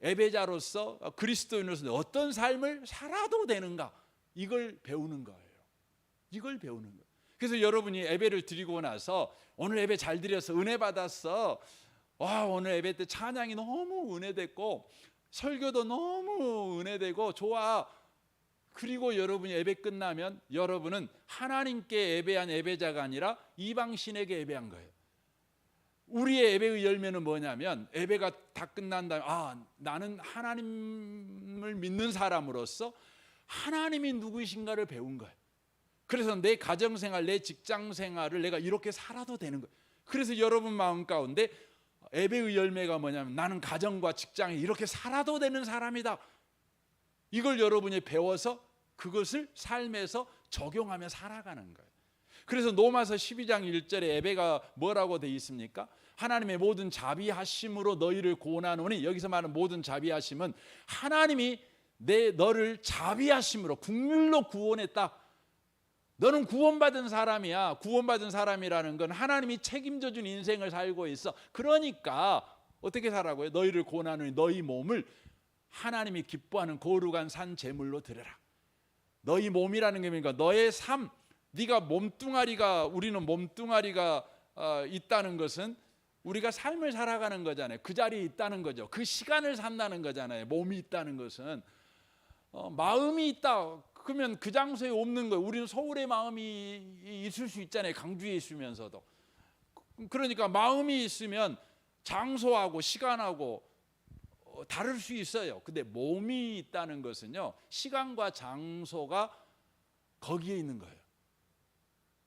예배자로서 그리스도인으로서 어떤 삶을 살아도 되는가, 이걸 배우는 거예요. 이걸 배우는 거예요. 그래서 여러분이 예배를 드리고 나서 오늘 예배 잘 드려서 은혜 받았어, 와 오늘 예배 때 찬양이 너무 은혜됐고 설교도 너무 은혜되고 좋아, 그리고 여러분이 예배 끝나면 여러분은 하나님께 예배한 예배자가 아니라 이방신에게 예배한 거예요. 우리의 예배의 열매는 뭐냐면 예배가 다 끝난 다음에 나는 하나님을 믿는 사람으로서 하나님이 누구이신가를 배운 거예요. 그래서 내 가정생활, 내 직장생활을 내가 이렇게 살아도 되는 거예요. 그래서 여러분 마음 가운데 예배의 열매가 뭐냐면 나는 가정과 직장에 이렇게 살아도 되는 사람이다, 이걸 여러분이 배워서 그것을 삶에서 적용하며 살아가는 거예요. 그래서 로마서 12장 1절에 예배가 뭐라고 되어 있습니까? 하나님의 모든 자비하심으로 너희를 구원하노니, 여기서 말하는 모든 자비하심은 하나님이 너를 자비하심으로 긍휼로 구원했다. 너는 구원받은 사람이야. 구원받은 사람이라는 건 하나님이 책임져 준 인생을 살고 있어. 그러니까 어떻게 살라고요? 너희를 구원하노니 너희 몸을 하나님이 기뻐하는 거룩한 산 제물로 드려라. 너희 몸이라는 게 뭡니까? 너의 삶, 네가 몸뚱아리가, 우리는 몸뚱아리가 있다는 것은 우리가 삶을 살아가는 거잖아요. 그 자리에 있다는 거죠. 그 시간을 산다는 거잖아요. 몸이 있다는 것은 마음이 있다. 그러면 그 장소에 없는 거예요. 우리는 서울에 마음이 있을 수 있잖아요. 강주에 있으면서도. 그러니까 마음이 있으면 장소하고 시간하고 다를 수 있어요. 근데 몸이 있다는 것은요, 시간과 장소가 거기에 있는 거예요.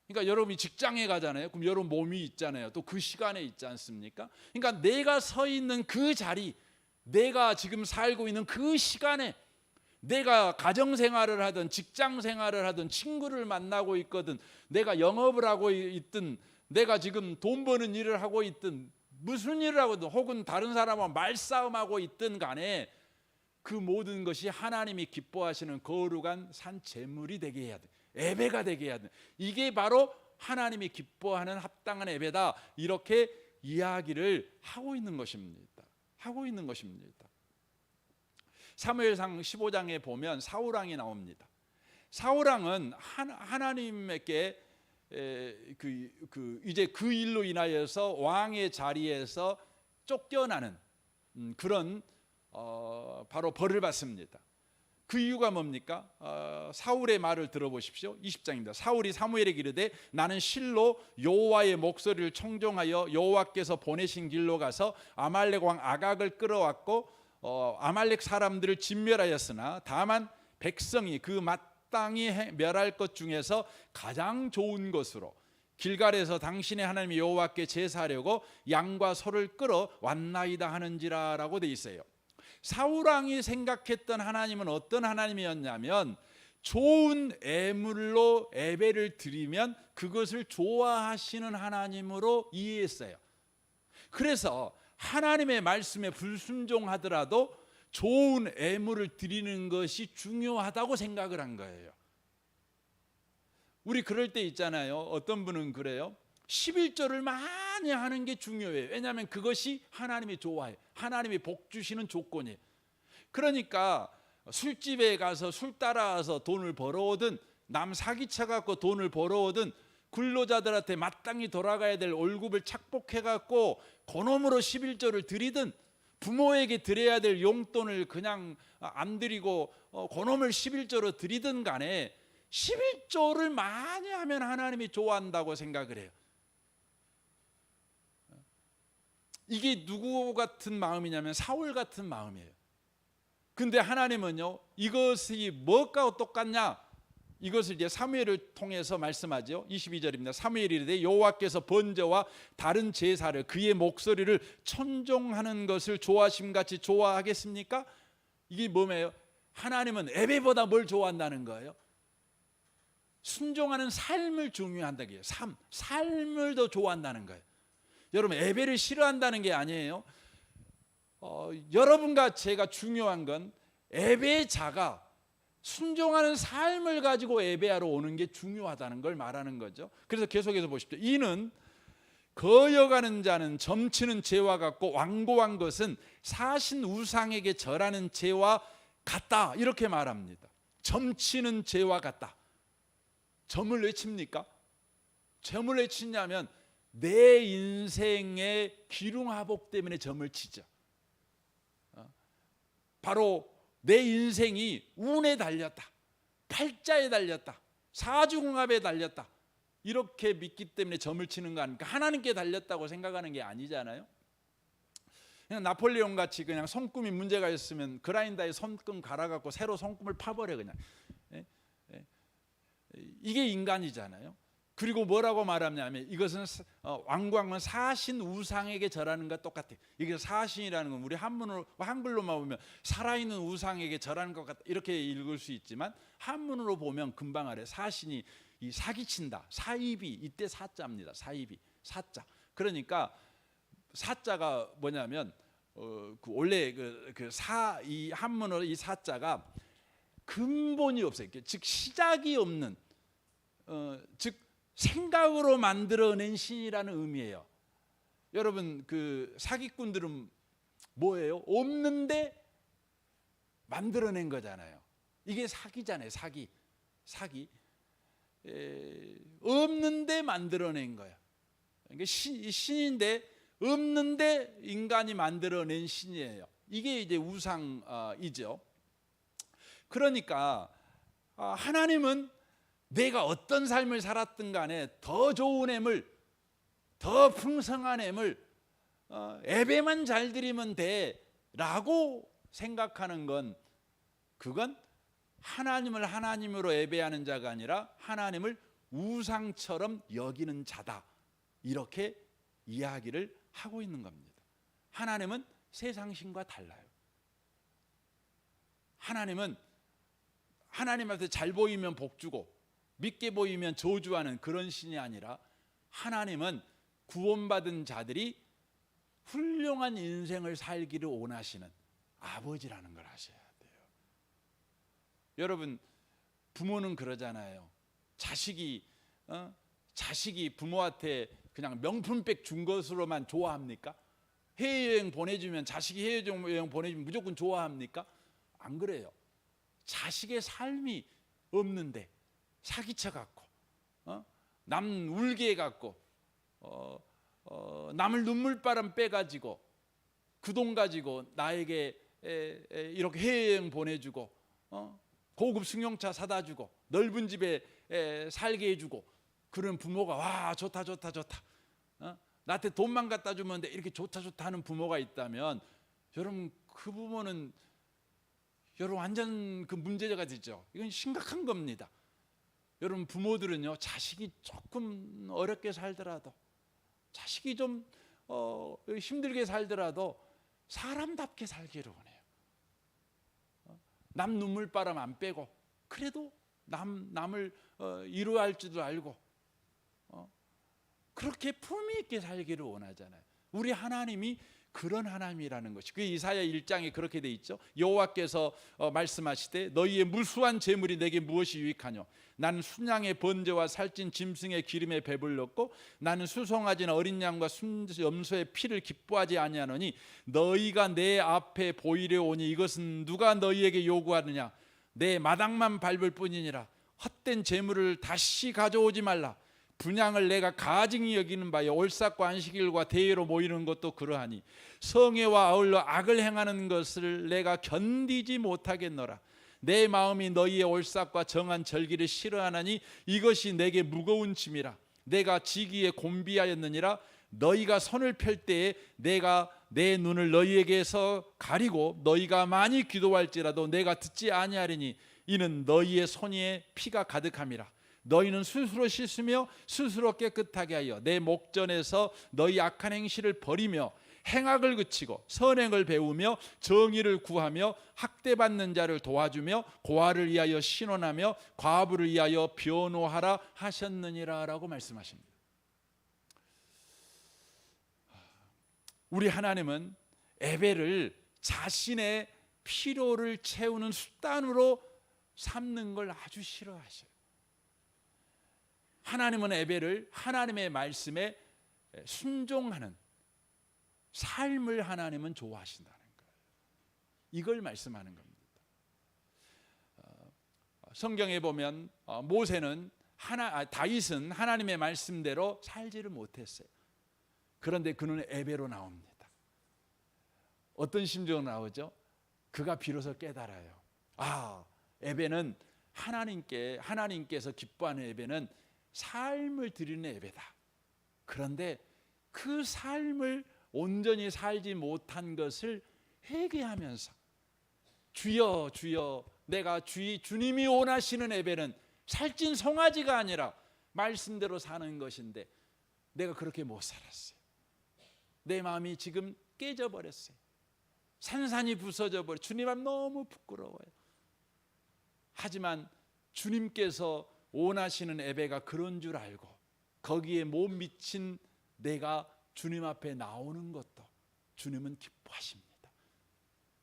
그러니까 여러분이 직장에 가잖아요. 그럼 여러분 몸이 있잖아요. 또 그 시간에 있지 않습니까? 그러니까 내가 서 있는 그 자리, 내가 지금 살고 있는 그 시간에, 내가 가정생활을 하든 직장생활을 하든 친구를 만나고 있거든, 내가 영업을 하고 있든, 내가 지금 돈 버는 일을 하고 있든, 무슨 일을 하거든, 혹은 다른 사람과 말싸움하고 있든 간에 그 모든 것이 하나님이 기뻐하시는 거룩한 산 제물이 되게 해야 돼. 예배가 되게 해야 돼. 이게 바로 하나님이 기뻐하는 합당한 예배다. 이렇게 이야기를 하고 있는 것입니다. 하고 있는 것입니다. 사무엘상 15장에 보면 사울왕이 나옵니다. 사울왕은 하나님께 이제 그 일로 인하여서 왕의 자리에서 쫓겨나는 그런 바로 벌을 받습니다. 그 이유가 뭡니까? 사울의 말을 들어보십시오. 20장입니다. 사울이 사무엘에게 이르되 나는 실로 여호와의 목소리를 청종하여 여호와께서 보내신 길로 가서 아말렉 왕 아각을 끌어왔고 아말렉 사람들을 진멸하였으나 다만 백성이 그 마땅히 멸할 것 중에서 가장 좋은 것으로 길갈에서 당신의 하나님 여호와께 제사하려고 양과 소를 끌어왔나이다 하는지라라고 돼 있어요. 사울왕이 생각했던 하나님은 어떤 하나님이었냐면 좋은 예물로 예배를 드리면 그것을 좋아하시는 하나님으로 이해했어요. 그래서 하나님의 말씀에 불순종하더라도 좋은 예물을 드리는 것이 중요하다고 생각을 한 거예요. 우리 그럴 때 있잖아요. 어떤 분은 그래요. 11조를 많이 하는 게 중요해요. 왜냐하면 그것이 하나님이 좋아해요. 하나님이 복 주시는 조건이에요. 그러니까 술집에 가서 술 따라와서 돈을 벌어오든 남 사기쳐 갖고 돈을 벌어오든 근로자들한테 마땅히 돌아가야 될 월급을 착복해 갖고 그놈으로 11조를 드리든 부모에게 드려야 될 용돈을 그냥 안 드리고 그놈을 11조로 드리든 간에 11조를 많이 하면 하나님이 좋아한다고 생각을 해요. 이게 누구 같은 마음이냐면 사울 같은 마음이에요. 근데 하나님은요, 이것이 뭐가 똑같냐? 이것을 이제 사무엘을 통해서 말씀하죠. 22절입니다. 사무엘이 이르되 여호와께서 번제와 다른 제사를 그의 목소리를 천종하는 것을 좋아하심같이 좋아하겠습니까? 이게 뭐예요? 하나님은 예배보다 뭘 좋아한다는 거예요? 순종하는 삶을 중요한다는 거예요. 삶을 더 좋아한다는 거예요. 여러분, 예배를 싫어한다는 게 아니에요. 여러분과 제가 중요한 건 예배자가 순종하는 삶을 가지고 예배하러 오는 게 중요하다는 걸 말하는 거죠. 그래서 계속해서 보십시오. 이는 거여가는 자는 점치는 죄와 같고 완고한 것은 사신 우상에게 절하는 죄와 같다. 이렇게 말합니다. 점치는 죄와 같다. 점을 왜 칩니까? 점을 왜 치냐면 내 인생의 기륭하복 때문에 점을 치죠. 바로 내 인생이 운에 달렸다, 팔자에 달렸다, 사주궁합에 달렸다, 이렇게 믿기 때문에 점을 치는 거 아닙니까? 하나님께 달렸다고 생각하는 게 아니잖아요. 그냥 나폴레옹 같이 그냥 손금이 문제가 있으면 그라인더에 손금 갈아갖고 새로 손금을 파버려 그냥. 이게 인간이잖아요. 그리고 뭐라고 말하냐면 이것은 완고한 사신 우상에게 절하는 것과 똑같아. 이게 사신이라는 건 우리 한글로만 보면 살아있는 우상에게 절하는 것 같다 이렇게 읽을 수 있지만 한문으로 보면 금방 알아요. 사신이 이 사기친다. 사입이 이때 사자입니다. 사입이 사자. 그러니까 사자가 뭐냐면 원래 이 한문으로 이 사자가 근본이 없어요. 즉 시작이 없는 즉 생각으로 만들어낸 신이라는 의미예요. 여러분 그 사기꾼들은 뭐예요? 없는데 만들어낸 거잖아요. 이게 사기잖아요. 사기 없는데 만들어낸 거야. 이게 신인데 없는데 인간이 만들어낸 신이에요. 이게 이제 우상이죠. 그러니까 하나님은 내가 어떤 삶을 살았든 간에 더 좋은 햄을, 더 풍성한 햄을 예배만 잘 드리면 돼라고 생각하는 건, 그건 하나님을 하나님으로 예배하는 자가 아니라 하나님을 우상처럼 여기는 자다, 이렇게 이야기를 하고 있는 겁니다. 하나님은 세상 신과 달라요. 하나님은 하나님한테 잘 보이면 복 주고 믿게 보이면 저주하는 그런 신이 아니라, 하나님은 구원받은 자들이 훌륭한 인생을 살기를 원하시는 아버지라는 걸 아셔야 돼요. 여러분, 부모는 그러잖아요. 자식이 부모한테 그냥 명품백 준 것으로만 좋아합니까? 해외여행 보내주면, 자식이 해외여행 보내주면 무조건 좋아합니까? 안 그래요. 자식의 삶이 없는데 사기쳐 갖고, 남 울게 해갖고, 남을 눈물바람 빼가지고 그 돈 가지고 나에게 이렇게 해외여행 보내주고, 고급 승용차 사다 주고, 넓은 집에 살게 해주고, 그런 부모가 와 좋다 나한테 돈만 갖다 주면 돼, 이렇게 좋다 하는 부모가 있다면, 여러분 그 부모는 여러분 완전 그 문제가 되죠. 이건 심각한 겁니다. 여러분 부모들은요, 자식이 조금 어렵게 살더라도, 자식이 좀 힘들게 살더라도 사람답게 살기를 원해요. 남 눈물바람 안 빼고, 그래도 남을 이루할 줄도 알고, 그렇게 품위 있게 살기를 원하잖아요. 우리 하나님이 그런 하나님이라는 것이, 그 이사야 1장에 그렇게 돼 있죠. 여호와께서 말씀하시되 너희의 무수한 재물이 내게 무엇이 유익하뇨? 나는 순양의 번제와 살찐 짐승의 기름에 배불렀고, 나는 수송아지나 어린 양과 염소의 피를 기뻐하지 아니하노니 너희가 내 앞에 보이려 오니 이것은 누가 너희에게 요구하느냐? 내 마당만 밟을 뿐이니라. 헛된 재물을 다시 가져오지 말라. 분향을 내가 가증히 여기는 바여 올삭과 안식일과 대회로 모이는 것도 그러하니 성회와 아울러 악을 행하는 것을 내가 견디지 못하겠노라. 내 마음이 너희의 올삭과 정한 절기를 싫어하나니 이것이 내게 무거운 짐이라. 내가 지기에 곤비하였느니라. 너희가 손을 펼 때에 내가 내 눈을 너희에게서 가리고 너희가 많이 기도할지라도 내가 듣지 아니하리니 이는 너희의 손에 피가 가득함이라. 너희는 스스로 씻으며 스스로 깨끗하게 하여 내 목전에서 너희 악한 행실을 버리며 행악을 그치고 선행을 배우며 정의를 구하며 학대받는 자를 도와주며 고아를 위하여 신원하며 과부를 위하여 변호하라 하셨느니라 라고 말씀하십니다. 우리 하나님은 예배를 자신의 필요를 채우는 수단으로 삼는 걸 아주 싫어하셔요. 하나님은 예배를 하나님의 말씀에 순종하는 삶을 하나님은 좋아하신다는 거예요. 이걸 말씀하는 겁니다. 성경에 보면 모세는 다윗은 하나님의 말씀대로 살지를 못했어요. 그런데 그는 예배로 나옵니다. 어떤 심정으로 나오죠? 그가 비로소 깨달아요. 예배는 하나님께서 기뻐하는 예배는 삶을 드리는 예배다. 그런데 그 삶을 온전히 살지 못한 것을 회개하면서, 주여 주여, 내가 주님이 원하시는 예배는 살찐 송아지가 아니라 말씀대로 사는 것인데 내가 그렇게 못 살았어요. 내 마음이 지금 깨져버렸어요. 산산이 부서져 버려. 주님 앞 너무 부끄러워요. 하지만 주님께서 원하시는 예배가 그런 줄 알고 거기에 못 미친 내가 주님 앞에 나오는 것도 주님은 기뻐하십니다.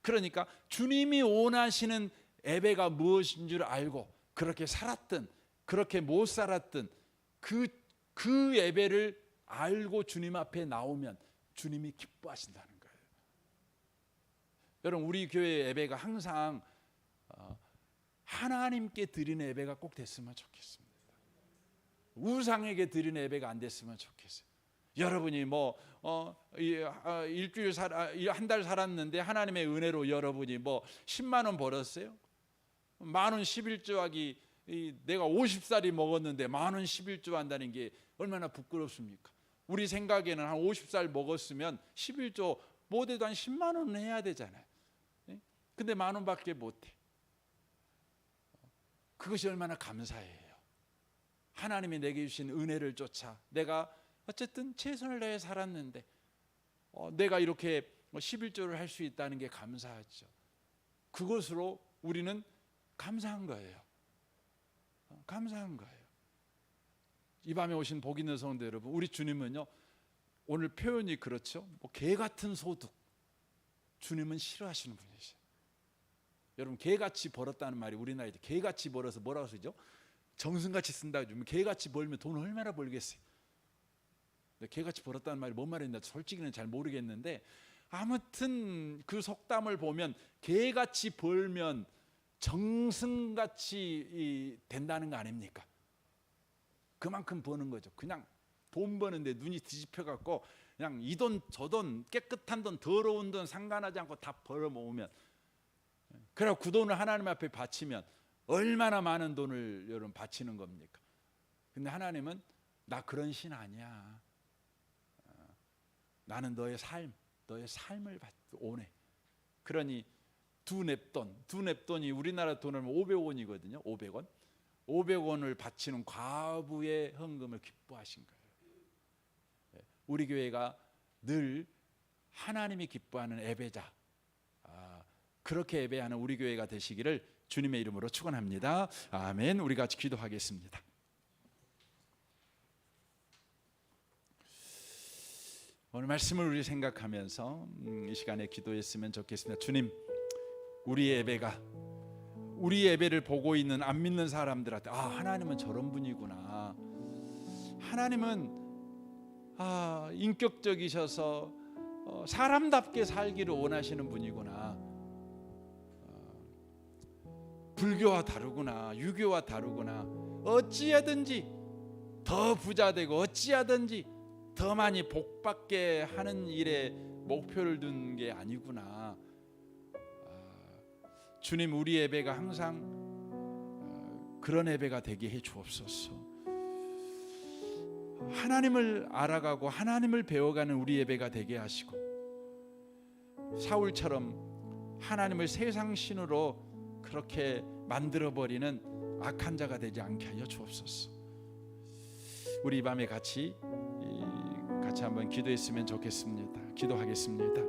그러니까 주님이 원하시는 예배가 무엇인 줄 알고 그렇게 살았든 그렇게 못 살았든 그 예배를 알고 주님 앞에 나오면 주님이 기뻐하신다는 거예요. 여러분, 우리 교회 예배가 항상 하나님께 드리는 예배가 꼭 됐으면 좋겠습니다. 우상에게 드리는 예배가 안 됐으면 좋겠어요. 여러분이 한 달 살았는데 하나님의 은혜로 여러분이 10만 원 벌었어요? 만원 11조하기, 내가 50살이 먹었는데 만원 11조 한다는 게 얼마나 부끄럽습니까? 우리 생각에는 한 50살 먹었으면 11조 못해도 한 10만 원은 해야 되잖아요. 근데 만 원밖에 못해. 그것이 얼마나 감사해요. 하나님이 내게 주신 은혜를 쫓아 내가 어쨌든 최선을 다해 살았는데 내가 이렇게 11조를 할 수 있다는 게 감사하죠. 그것으로 우리는 감사한 거예요. 감사한 거예요. 이 밤에 오신 복 있는 성도 여러분, 우리 주님은요, 오늘 표현이 그렇죠. 개 같은 소득, 주님은 싫어하시는 분이세요. 여러분, 개같이 벌었다는 말이 우리나라에 개같이 벌어서 뭐라고 쓰죠? 정승같이 쓴다고 하면 개같이 벌면 돈 얼마나 벌겠어요? 개같이 벌었다는 말이 뭔 말인지 솔직히는 잘 모르겠는데, 아무튼 그 속담을 보면 개같이 벌면 정승같이 된다는 거 아닙니까? 그만큼 버는 거죠. 그냥 돈 버는데 눈이 뒤집혀 갖고 그냥 이 돈 저 돈, 깨끗한 돈 더러운 돈 상관하지 않고 다 벌어 모으면, 그래 그 돈을 하나님 앞에 바치면 얼마나 많은 돈을 여러분 바치는 겁니까? 근데 하나님은 나 그런 신 아니야. 나는 너의 삶을 원해. 그러니 두 냅돈이 우리나라 돈으로 500원이거든요. 500원. 500원을 바치는 과부의 헌금을 기뻐하신 거예요. 우리 교회가 늘 하나님이 기뻐하는 예배자, 그렇게 예배하는 우리 교회가 되시기를 주님의 이름으로 축원합니다. 아멘. 우리 같이 기도하겠습니다. 오늘 말씀을 우리 생각하면서 이 시간에 기도했으면 좋겠습니다. 주님, 우리 예배를 보고 있는 안 믿는 사람들한테 하나님은 저런 분이구나. 하나님은 인격적이셔서 사람답게 살기를 원하시는 분이구나. 불교와 다르구나. 유교와 다르구나. 어찌하든지 더 부자되고 어찌하든지 더 많이 복받게 하는 일에 목표를 둔 게 아니구나. 주님, 우리 예배가 항상 그런 예배가 되게 해 주옵소서. 하나님을 알아가고 하나님을 배워가는 우리 예배가 되게 하시고, 사울처럼 하나님을 세상 신으로 그렇게 만들어버리는 악한 자가 되지 않게 하여 주옵소서. 우리 이 밤에 같이 한번 기도했으면 좋겠습니다. 기도하겠습니다.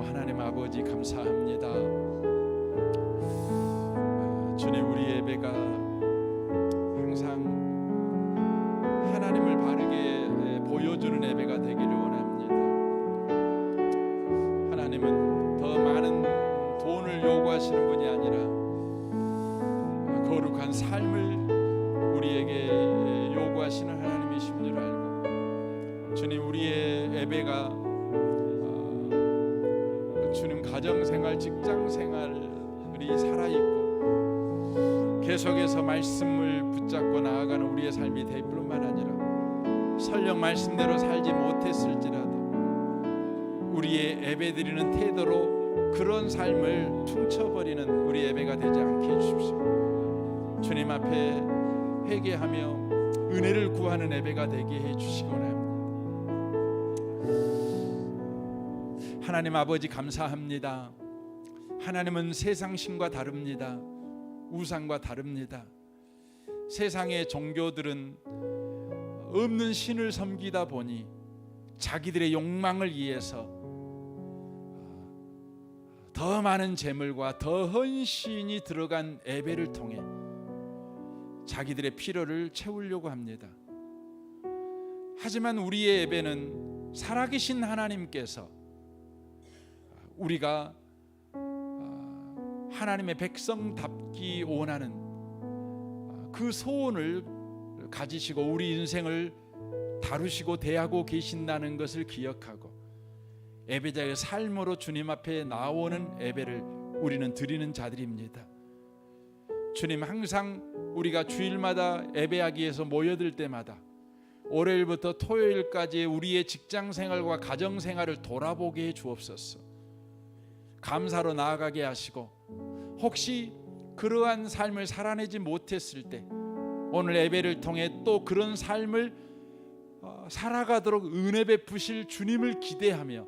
하나님 아버지, 감사합니다. 주님, 우리 예배가 항상 하나님을 바르게 보여주는 예배가 되기를 원합니다. 하나님은 더 많은 돈을 요구하시는 분이 아니라 거룩한 삶을 우리에게 요구하시는 하나님이신 줄 알고, 주님, 우리의 예배가 주님 가정생활, 직장생활이 살아있고 계속해서 말씀을 붙잡고 나아가는 우리의 삶이 될 뿐만 아니라 설령 말씀대로 살지 못했을지라도 우리의 예배드리는 태도로 그런 삶을 퉁쳐버리는 우리 예배가 되지 않게 해주십시오. 주님 앞에 회개하며 은혜를 구하는 예배가 되게 해주시기 원합니다. 하나님 아버지, 감사합니다. 하나님은 세상 신과 다릅니다. 우상과 다릅니다. 세상의 종교들은 없는 신을 섬기다 보니 자기들의 욕망을 위해서 더 많은 재물과 더 헌신이 들어간 예배를 통해 자기들의 필요를 채우려고 합니다. 하지만 우리의 예배는 살아계신 하나님께서 우리가 하나님의 백성답기 원하는 그 소원을 가지시고 우리 인생을 다루시고 대하고 계신다는 것을 기억하고 예배자의 삶으로 주님 앞에 나오는 예배를 우리는 드리는 자들입니다. 주님, 항상 우리가 주일마다 예배하기 위해서 모여들 때마다 월요일부터 토요일까지 우리의 직장 생활과 가정 생활을 돌아보게 해 주옵소서. 감사로 나아가게 하시고, 혹시 그러한 삶을 살아내지 못했을 때 오늘 예배를 통해 또 그런 삶을 살아가도록 은혜 베푸실 주님을 기대하며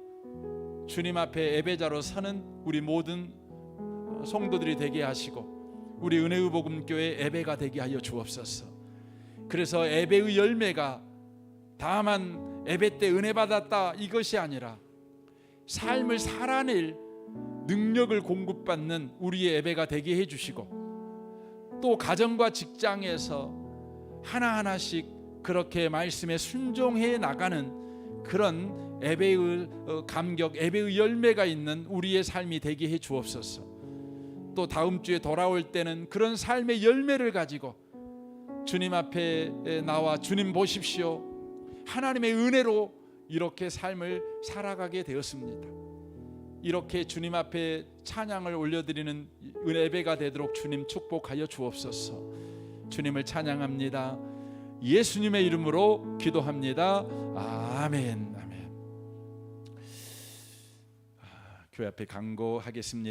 주님 앞에 예배자로 서는 우리 모든 성도들이 되게 하시고, 우리 은혜의 복음교회 예배가 되게 하여 주옵소서. 그래서 예배의 열매가 다만 예배 때 은혜 받았다 이것이 아니라 삶을 살아낼 능력을 공급받는 우리의 예배가 되게 해주시고, 또 가정과 직장에서 하나하나씩 그렇게 말씀에 순종해 나가는 그런 예배의 감격, 예배의 열매가 있는 우리의 삶이 되게 해 주옵소서. 또 다음 주에 돌아올 때는 그런 삶의 열매를 가지고 주님 앞에 나와 주님 보십시오, 하나님의 은혜로 이렇게 삶을 살아가게 되었습니다. 이렇게 주님 앞에 찬양을 올려드리는 예배가 되도록 주님 축복하여 주옵소서. 주님을 찬양합니다. 예수님의 이름으로 기도합니다. 아멘. 아멘. 교회 앞에 강구하겠습니다.